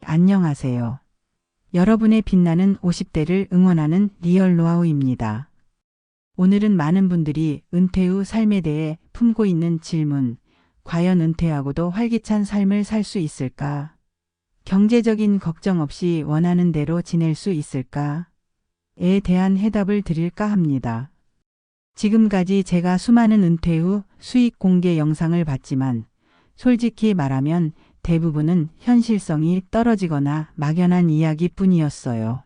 안녕하세요. 여러분의 빛나는 50대를 응원하는 리얼 노하우입니다. 오늘은 많은 분들이 은퇴 후 삶에 대해 품고 있는 질문, 과연 은퇴하고도 활기찬 삶을 살 수 있을까? 경제적인 걱정 없이 원하는 대로 지낼 수 있을까? 에 대한 해답을 드릴까 합니다. 지금까지 제가 수많은 은퇴 후 수익 공개 영상을 봤지만 솔직히 말하면 대부분은 현실성이 떨어지거나 막연한 이야기뿐이었어요.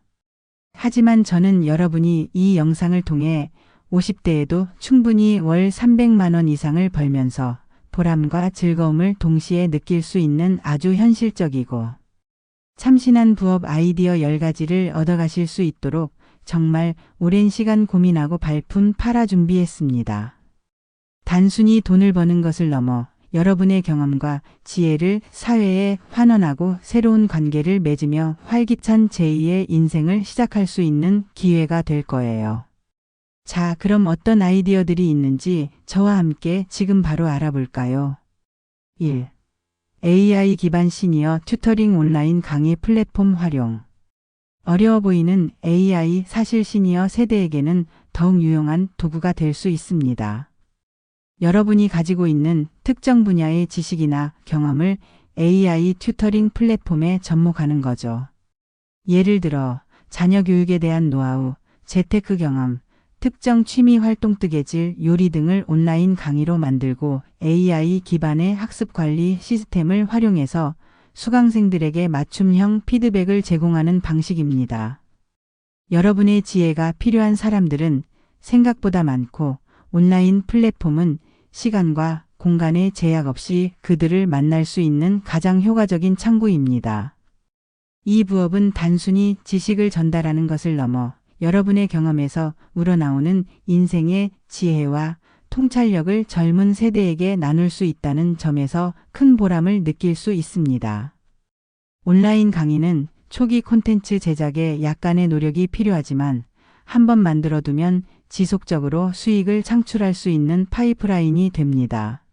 하지만 저는 여러분이 이 영상을 통해 50대에도 충분히 월 300만 원 이상을 벌면서 보람과 즐거움을 동시에 느낄 수 있는 아주 현실적이고 참신한 부업 아이디어 10가지를 얻어가실 수 있도록 정말 오랜 시간 고민하고 발품 팔아 준비했습니다. 단순히 돈을 버는 것을 넘어 여러분의 경험과 지혜를 사회에 환원하고 새로운 관계를 맺으며 활기찬 제2의 인생을 시작할 수 있는 기회가 될 거예요. 자, 그럼 어떤 아이디어들이 있는지 저와 함께 지금 바로 알아볼까요? 1. AI 기반 시니어 튜터링 온라인 강의 플랫폼 활용. 어려워 보이는 AI 사실 시니어 세대에게는 더욱 유용한 도구가 될 수 있습니다. 여러분이 가지고 있는 특정 분야의 지식이나 경험을 AI 튜터링 플랫폼에 접목하는 거죠. 예를 들어 자녀 교육에 대한 노하우, 재테크 경험, 특정 취미 활동 뜨개질, 요리 등을 온라인 강의로 만들고 AI 기반의 학습 관리 시스템을 활용해서 수강생들에게 맞춤형 피드백을 제공하는 방식입니다. 여러분의 지혜가 필요한 사람들은 생각보다 많고 온라인 플랫폼은 시간과 공간의 제약 없이 그들을 만날 수 있는 가장 효과적인 창구입니다. 이 부업은 단순히 지식을 전달하는 것을 넘어 여러분의 경험에서 우러나오는 인생의 지혜와 통찰력을 젊은 세대에게 나눌 수 있다는 점에서 큰 보람을 느낄 수 있습니다. 온라인 강의는 초기 콘텐츠 제작에 약간의 노력이 필요하지만 한번 만들어두면 지속적으로 수익을 창출할 수 있는 파이프라인이 됩니다.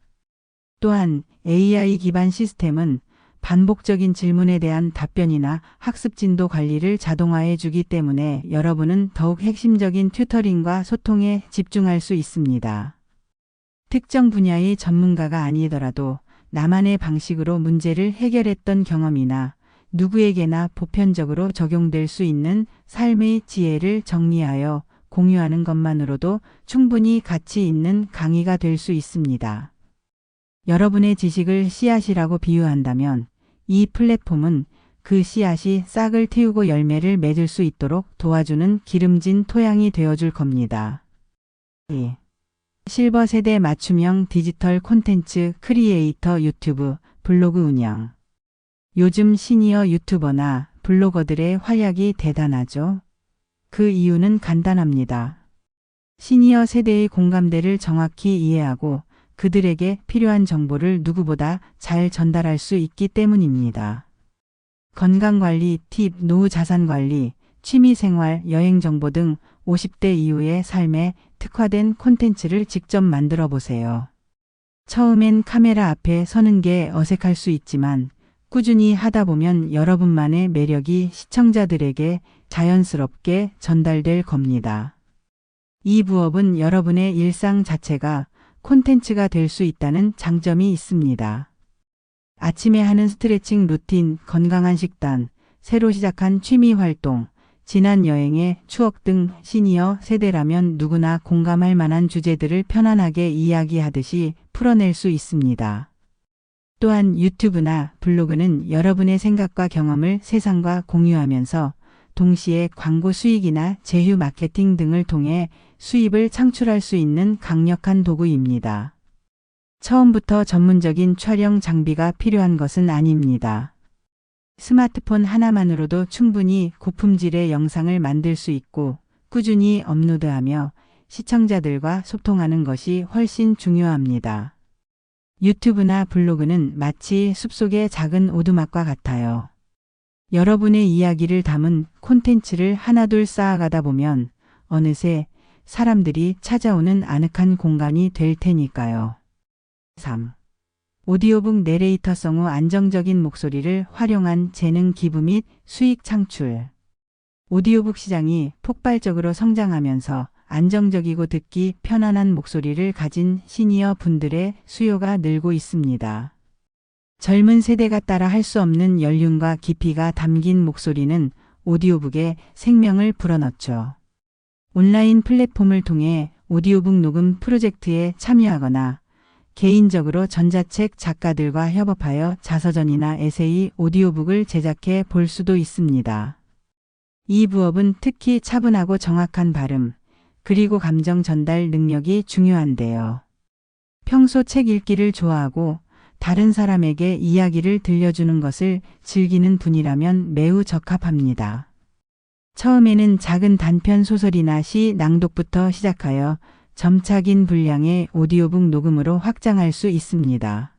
또한 AI 기반 시스템은 반복적인 질문에 대한 답변이나 학습 진도 관리를 자동화해 주기 때문에 여러분은 더욱 핵심적인 튜터링과 소통에 집중할 수 있습니다. 특정 분야의 전문가가 아니더라도 나만의 방식으로 문제를 해결했던 경험이나 누구에게나 보편적으로 적용될 수 있는 삶의 지혜를 정리하여 공유하는 것만으로도 충분히 가치 있는 강의가 될 수 있습니다. 여러분의 지식을 씨앗이라고 비유한다면 이 플랫폼은 그 씨앗이 싹을 틔우고 열매를 맺을 수 있도록 도와주는 기름진 토양이 되어줄 겁니다. 2. 실버 세대 맞춤형 디지털 콘텐츠 크리에이터 유튜브, 블로그 운영. 요즘 시니어 유튜버나 블로거들의 활약이 대단하죠. 그 이유는 간단합니다. 시니어 세대의 공감대를 정확히 이해하고 그들에게 필요한 정보를 누구보다 잘 전달할 수 있기 때문입니다. 건강관리 팁, 노후 자산관리, 취미생활, 여행정보 등 50대 이후의 삶에 특화된 콘텐츠를 직접 만들어 보세요. 처음엔 카메라 앞에 서는 게 어색할 수 있지만 꾸준히 하다 보면 여러분만의 매력이 시청자들에게 자연스럽게 전달될 겁니다. 이 부업은 여러분의 일상 자체가 콘텐츠가 될 수 있다는 장점이 있습니다. 아침에 하는 스트레칭 루틴, 건강한 식단, 새로 시작한 취미 활동, 지난 여행의 추억 등 시니어 세대라면 누구나 공감할 만한 주제들을 편안하게 이야기하듯이 풀어낼 수 있습니다. 또한 유튜브나 블로그는 여러분의 생각과 경험을 세상과 공유하면서 동시에 광고 수익이나 제휴 마케팅 등을 통해 수입을 창출할 수 있는 강력한 도구입니다. 처음부터 전문적인 촬영 장비가 필요한 것은 아닙니다. 스마트폰 하나만으로도 충분히 고품질의 영상을 만들 수 있고 꾸준히 업로드하며 시청자들과 소통하는 것이 훨씬 중요합니다. 유튜브나 블로그는 마치 숲속의 작은 오두막과 같아요. 여러분의 이야기를 담은 콘텐츠를 하나둘 쌓아가다 보면 어느새 사람들이 찾아오는 아늑한 공간이 될 테니까요. 3. 오디오북 내레이터 성우 안정적인 목소리를 활용한 재능 기부 및 수익 창출. 오디오북 시장이 폭발적으로 성장하면서 안정적이고 듣기 편안한 목소리를 가진 시니어 분들의 수요가 늘고 있습니다. 젊은 세대가 따라 할 수 없는 연륜과 깊이가 담긴 목소리는 오디오북에 생명을 불어넣죠. 온라인 플랫폼을 통해 오디오북 녹음 프로젝트에 참여하거나 개인적으로 전자책 작가들과 협업하여 자서전이나 에세이, 오디오북을 제작해 볼 수도 있습니다. 이 부업은 특히 차분하고 정확한 발음, 그리고 감정 전달 능력이 중요한데요. 평소 책 읽기를 좋아하고 다른 사람에게 이야기를 들려주는 것을 즐기는 분이라면 매우 적합합니다. 처음에는 작은 단편 소설이나 시 낭독부터 시작하여 점차 긴 분량의 오디오북 녹음으로 확장할 수 있습니다.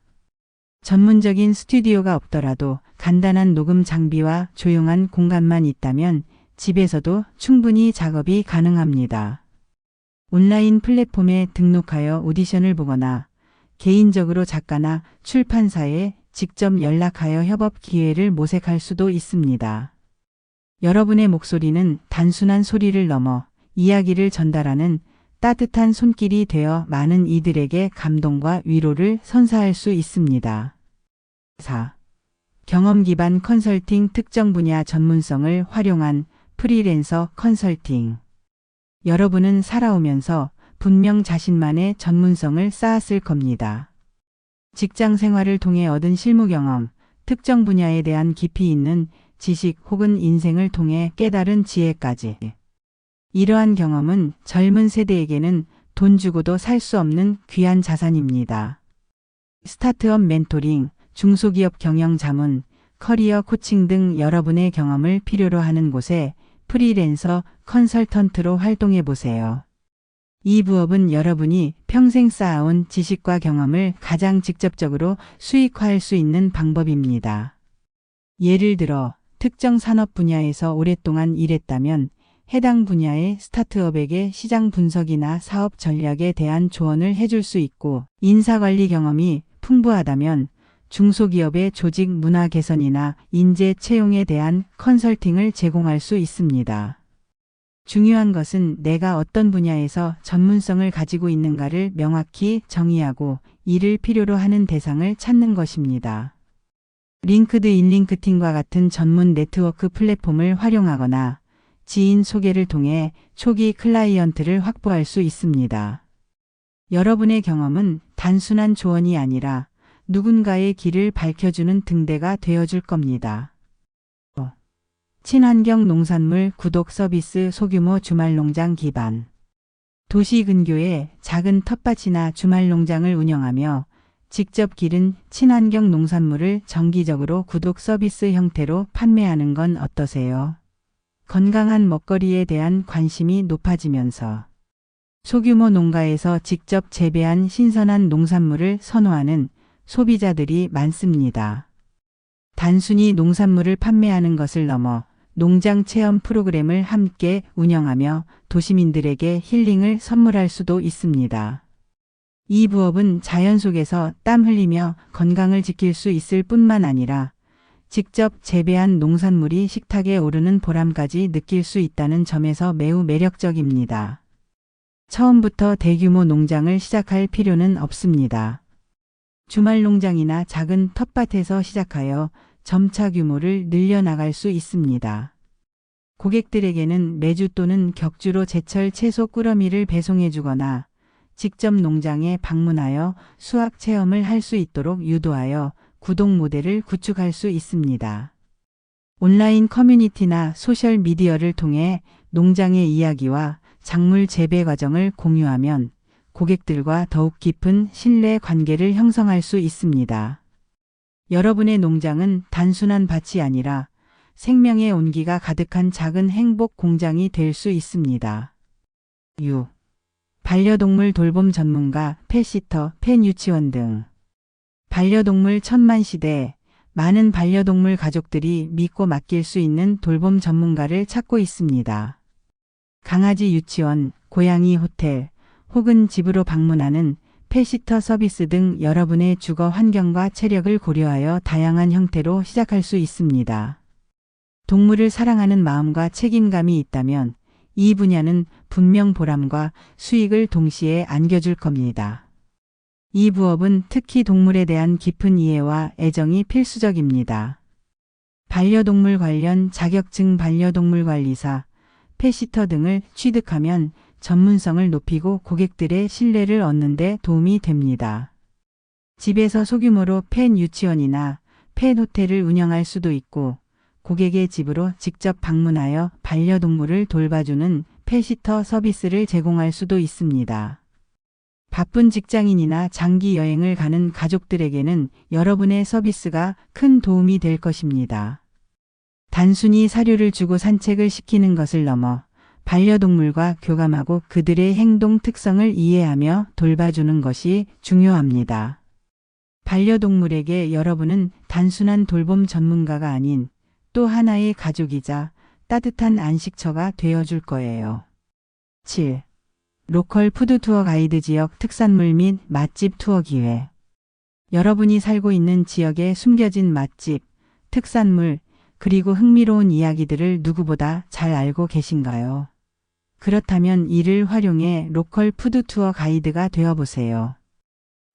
전문적인 스튜디오가 없더라도 간단한 녹음 장비와 조용한 공간만 있다면 집에서도 충분히 작업이 가능합니다. 온라인 플랫폼에 등록하여 오디션을 보거나 개인적으로 작가나 출판사에 직접 연락하여 협업 기회를 모색할 수도 있습니다. 여러분의 목소리는 단순한 소리를 넘어 이야기를 전달하는 따뜻한 손길이 되어 많은 이들에게 감동과 위로를 선사할 수 있습니다. 4. 경험 기반 컨설팅. 특정 분야 전문성을 활용한 프리랜서 컨설팅. 여러분은 살아오면서 분명 자신만의 전문성을 쌓았을 겁니다. 직장 생활을 통해 얻은 실무 경험, 특정 분야에 대한 깊이 있는 지식 혹은 인생을 통해 깨달은 지혜까지. 이러한 경험은 젊은 세대에게는 돈 주고도 살 수 없는 귀한 자산입니다. 스타트업 멘토링, 중소기업 경영 자문, 커리어 코칭 등 여러분의 경험을 필요로 하는 곳에 프리랜서 컨설턴트로 활동해 보세요. 이 부업은 여러분이 평생 쌓아온 지식과 경험을 가장 직접적으로 수익화할 수 있는 방법입니다. 예를 들어 특정 산업 분야에서 오랫동안 일했다면 해당 분야의 스타트업에게 시장 분석이나 사업 전략에 대한 조언을 해줄 수 있고, 인사관리 경험이 풍부하다면 중소기업의 조직 문화 개선이나 인재 채용에 대한 컨설팅을 제공할 수 있습니다. 중요한 것은 내가 어떤 분야에서 전문성을 가지고 있는가를 명확히 정의하고 이를 필요로 하는 대상을 찾는 것입니다. 링크드인, 링크틴과 같은 전문 네트워크 플랫폼을 활용하거나 지인 소개를 통해 초기 클라이언트를 확보할 수 있습니다. 여러분의 경험은 단순한 조언이 아니라 누군가의 길을 밝혀주는 등대가 되어줄 겁니다. 친환경 농산물 구독 서비스. 소규모 주말농장 기반. 도시 근교에 작은 텃밭이나 주말농장을 운영하며 직접 기른 친환경 농산물을 정기적으로 구독 서비스 형태로 판매하는 건 어떠세요? 건강한 먹거리에 대한 관심이 높아지면서 소규모 농가에서 직접 재배한 신선한 농산물을 선호하는 소비자들이 많습니다. 단순히 농산물을 판매하는 것을 넘어 농장 체험 프로그램을 함께 운영하며 도시민들에게 힐링을 선물할 수도 있습니다. 이 부업은 자연 속에서 땀 흘리며 건강을 지킬 수 있을 뿐만 아니라 직접 재배한 농산물이 식탁에 오르는 보람까지 느낄 수 있다는 점에서 매우 매력적입니다. 처음부터 대규모 농장을 시작할 필요는 없습니다. 주말 농장이나 작은 텃밭에서 시작하여 점차 규모를 늘려나갈 수 있습니다. 고객들에게는 매주 또는 격주로 제철 채소 꾸러미를 배송해 주거나 직접 농장에 방문하여 수확 체험을 할 수 있도록 유도하여 구독 모델을 구축할 수 있습니다. 온라인 커뮤니티나 소셜 미디어를 통해 농장의 이야기와 작물 재배 과정을 공유하면 고객들과 더욱 깊은 신뢰 관계를 형성할 수 있습니다. 여러분의 농장은 단순한 밭이 아니라 생명의 온기가 가득한 작은 행복 공장이 될 수 있습니다. 반려동물 돌봄 전문가, 펫시터, 펫 유치원 등. 반려동물 천만시대. 많은 반려동물 가족들이 믿고 맡길 수 있는 돌봄 전문가를 찾고 있습니다. 강아지 유치원, 고양이 호텔, 혹은 집으로 방문하는 펫시터 서비스 등 여러분의 주거 환경과 체력을 고려하여 다양한 형태로 시작할 수 있습니다. 동물을 사랑하는 마음과 책임감이 있다면 이 분야는 분명 보람과 수익을 동시에 안겨줄 겁니다. 이 부업은 특히 동물에 대한 깊은 이해와 애정이 필수적입니다. 반려동물 관련 자격증 반려동물 관리사, 펫시터 등을 취득하면 전문성을 높이고 고객들의 신뢰를 얻는 데 도움이 됩니다. 집에서 소규모로 펫 유치원이나 펫 호텔을 운영할 수도 있고 고객의 집으로 직접 방문하여 반려동물을 돌봐주는 펫시터 서비스를 제공할 수도 있습니다. 바쁜 직장인이나 장기 여행을 가는 가족들에게는 여러분의 서비스가 큰 도움이 될 것입니다. 단순히 사료를 주고 산책을 시키는 것을 넘어 반려동물과 교감하고 그들의 행동 특성을 이해하며 돌봐주는 것이 중요합니다. 반려동물에게 여러분은 단순한 돌봄 전문가가 아닌 또 하나의 가족이자 따뜻한 안식처가 되어줄 거예요. 7. 로컬 푸드 투어 가이드 지역 특산물 및 맛집 투어 기회. 여러분이 살고 있는 지역의 숨겨진 맛집, 특산물, 그리고 흥미로운 이야기들을 누구보다 잘 알고 계신가요? 그렇다면 이를 활용해 로컬 푸드 투어 가이드가 되어보세요.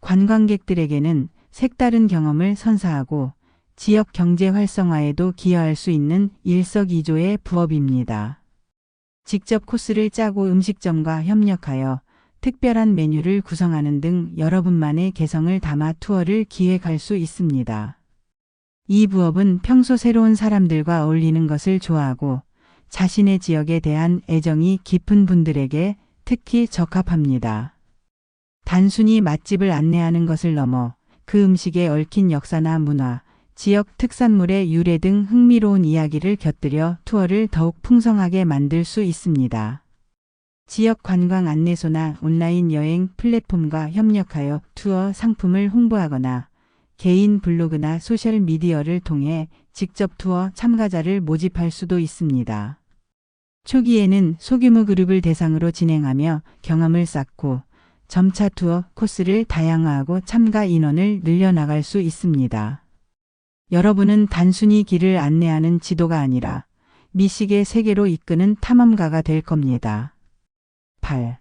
관광객들에게는 색다른 경험을 선사하고 지역 경제 활성화에도 기여할 수 있는 일석이조의 부업입니다. 직접 코스를 짜고 음식점과 협력하여 특별한 메뉴를 구성하는 등 여러분만의 개성을 담아 투어를 기획할 수 있습니다. 이 부업은 평소 새로운 사람들과 어울리는 것을 좋아하고 자신의 지역에 대한 애정이 깊은 분들에게 특히 적합합니다. 단순히 맛집을 안내하는 것을 넘어 그 음식에 얽힌 역사나 문화, 지역 특산물의 유래 등 흥미로운 이야기를 곁들여 투어를 더욱 풍성하게 만들 수 있습니다. 지역 관광 안내소나 온라인 여행 플랫폼과 협력하여 투어 상품을 홍보하거나 개인 블로그나 소셜미디어를 통해 직접 투어 참가자를 모집할 수도 있습니다. 초기에는 소규모 그룹을 대상으로 진행하며 경험을 쌓고 점차 투어 코스를 다양화하고 참가 인원을 늘려나갈 수 있습니다. 여러분은 단순히 길을 안내하는 지도가 아니라 미식의 세계로 이끄는 탐험가가 될 겁니다. 8.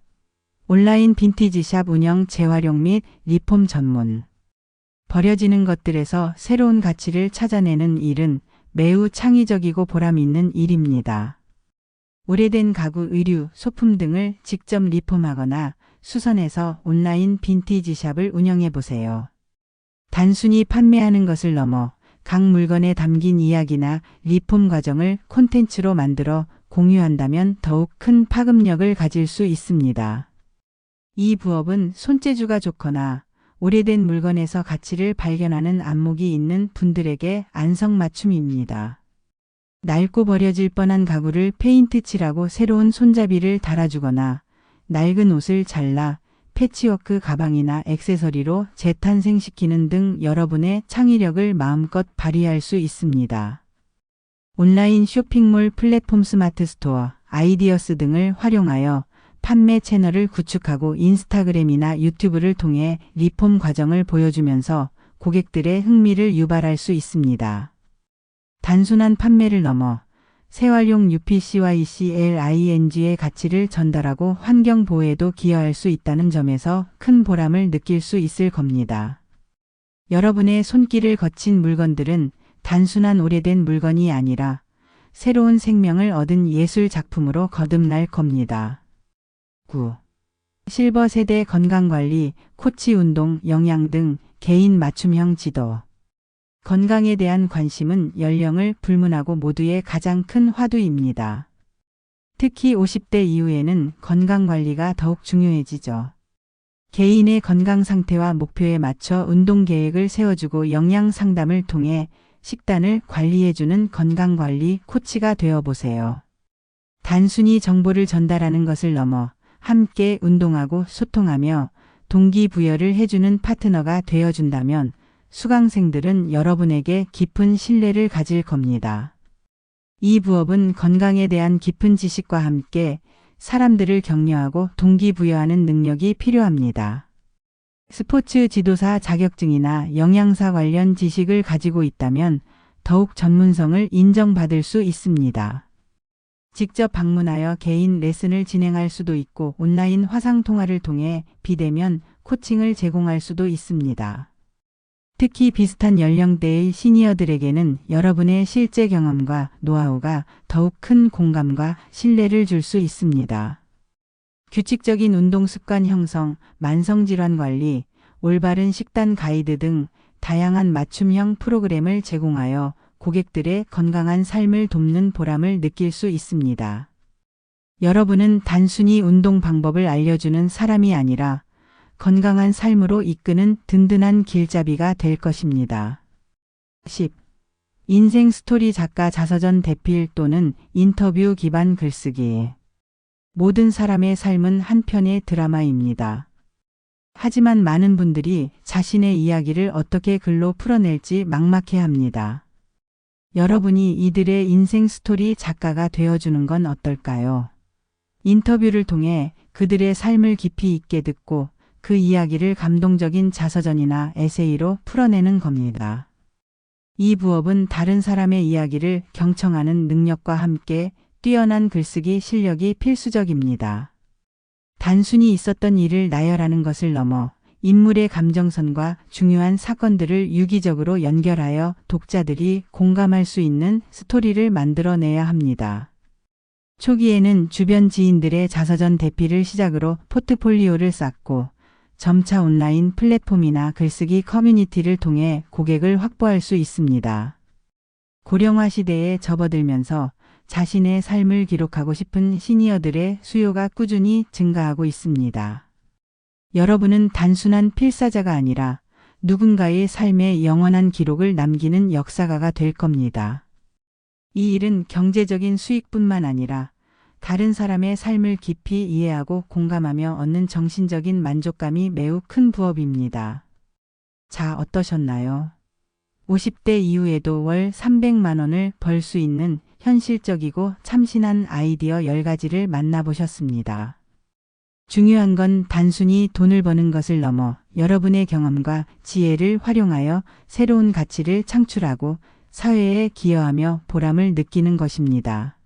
온라인 빈티지샵 운영 재활용 및 리폼 전문. 버려지는 것들에서 새로운 가치를 찾아내는 일은 매우 창의적이고 보람 있는 일입니다. 오래된 가구, 의류, 소품 등을 직접 리폼하거나 수선해서 온라인 빈티지샵을 운영해 보세요. 단순히 판매하는 것을 넘어 각 물건에 담긴 이야기나 리폼 과정을 콘텐츠로 만들어 공유한다면 더욱 큰 파급력을 가질 수 있습니다. 이 부업은 손재주가 좋거나 오래된 물건에서 가치를 발견하는 안목이 있는 분들에게 안성맞춤입니다. 낡고 버려질 뻔한 가구를 페인트 칠하고 새로운 손잡이를 달아주거나 낡은 옷을 잘라 패치워크 가방이나 액세서리로 재탄생시키는 등 여러분의 창의력을 마음껏 발휘할 수 있습니다. 온라인 쇼핑몰 플랫폼 스마트 스토어, 아이디어스 등을 활용하여 판매 채널을 구축하고 인스타그램이나 유튜브를 통해 리폼 과정을 보여주면서 고객들의 흥미를 유발할 수 있습니다. 단순한 판매를 넘어 생활용 UPC와 ECLING의 가치를 전달하고 환경 보호에도 기여할 수 있다는 점에서 큰 보람을 느낄 수 있을 겁니다. 여러분의 손길을 거친 물건들은 단순한 오래된 물건이 아니라 새로운 생명을 얻은 예술 작품으로 거듭날 겁니다. 9. 실버 세대 건강관리, 코치 운동, 영양 등 개인 맞춤형 지도. 건강에 대한 관심은 연령을 불문하고 모두의 가장 큰 화두입니다. 특히 50대 이후에는 건강관리가 더욱 중요해지죠. 개인의 건강 상태와 목표에 맞춰 운동 계획을 세워주고 영양 상담을 통해 식단을 관리해주는 건강관리 코치가 되어보세요. 단순히 정보를 전달하는 것을 넘어 함께 운동하고 소통하며 동기부여를 해주는 파트너가 되어준다면 수강생들은 여러분에게 깊은 신뢰를 가질 겁니다. 이 부업은 건강에 대한 깊은 지식과 함께 사람들을 격려하고 동기부여하는 능력이 필요합니다. 스포츠 지도사 자격증이나 영양사 관련 지식을 가지고 있다면 더욱 전문성을 인정받을 수 있습니다. 직접 방문하여 개인 레슨을 진행할 수도 있고 온라인 화상 통화를 통해 비대면 코칭을 제공할 수도 있습니다. 특히 비슷한 연령대의 시니어들에게는 여러분의 실제 경험과 노하우가 더욱 큰 공감과 신뢰를 줄 수 있습니다. 규칙적인 운동 습관 형성, 만성질환 관리, 올바른 식단 가이드 등 다양한 맞춤형 프로그램을 제공하여 고객들의 건강한 삶을 돕는 보람을 느낄 수 있습니다. 여러분은 단순히 운동 방법을 알려주는 사람이 아니라 건강한 삶으로 이끄는 든든한 길잡이가 될 것입니다. 10. 인생 스토리 작가 자서전 대필 또는 인터뷰 기반 글쓰기. 모든 사람의 삶은 한 편의 드라마입니다. 하지만 많은 분들이 자신의 이야기를 어떻게 글로 풀어낼지 막막해합니다. 여러분이 이들의 인생 스토리 작가가 되어주는 건 어떨까요? 인터뷰를 통해 그들의 삶을 깊이 있게 듣고 그 이야기를 감동적인 자서전이나 에세이로 풀어내는 겁니다. 이 부업은 다른 사람의 이야기를 경청하는 능력과 함께 뛰어난 글쓰기 실력이 필수적입니다. 단순히 있었던 일을 나열하는 것을 넘어 인물의 감정선과 중요한 사건들을 유기적으로 연결하여 독자들이 공감할 수 있는 스토리를 만들어내야 합니다. 초기에는 주변 지인들의 자서전 대필을 시작으로 포트폴리오를 쌓고 점차 온라인 플랫폼이나 글쓰기 커뮤니티를 통해 고객을 확보할 수 있습니다. 고령화 시대에 접어들면서 자신의 삶을 기록하고 싶은 시니어들의 수요가 꾸준히 증가하고 있습니다. 여러분은 단순한 필사자가 아니라 누군가의 삶의 영원한 기록을 남기는 역사가가 될 겁니다. 이 일은 경제적인 수익뿐만 아니라 다른 사람의 삶을 깊이 이해하고 공감하며 얻는 정신적인 만족감이 매우 큰 부업입니다. 자, 어떠셨나요? 50대 이후에도 월 300만 원을 벌 수 있는 현실적이고 참신한 아이디어 10가지를 만나보셨습니다. 중요한 건 단순히 돈을 버는 것을 넘어 여러분의 경험과 지혜를 활용하여 새로운 가치를 창출하고 사회에 기여하며 보람을 느끼는 것입니다.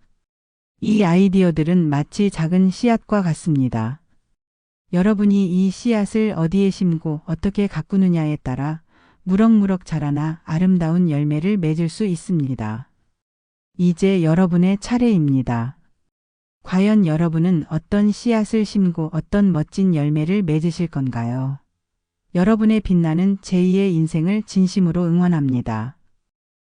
이 아이디어들은 마치 작은 씨앗과 같습니다. 여러분이 이 씨앗을 어디에 심고 어떻게 가꾸느냐에 따라 무럭무럭 자라나 아름다운 열매를 맺을 수 있습니다. 이제 여러분의 차례입니다. 과연 여러분은 어떤 씨앗을 심고 어떤 멋진 열매를 맺으실 건가요? 여러분의 빛나는 제2의 인생을 진심으로 응원합니다.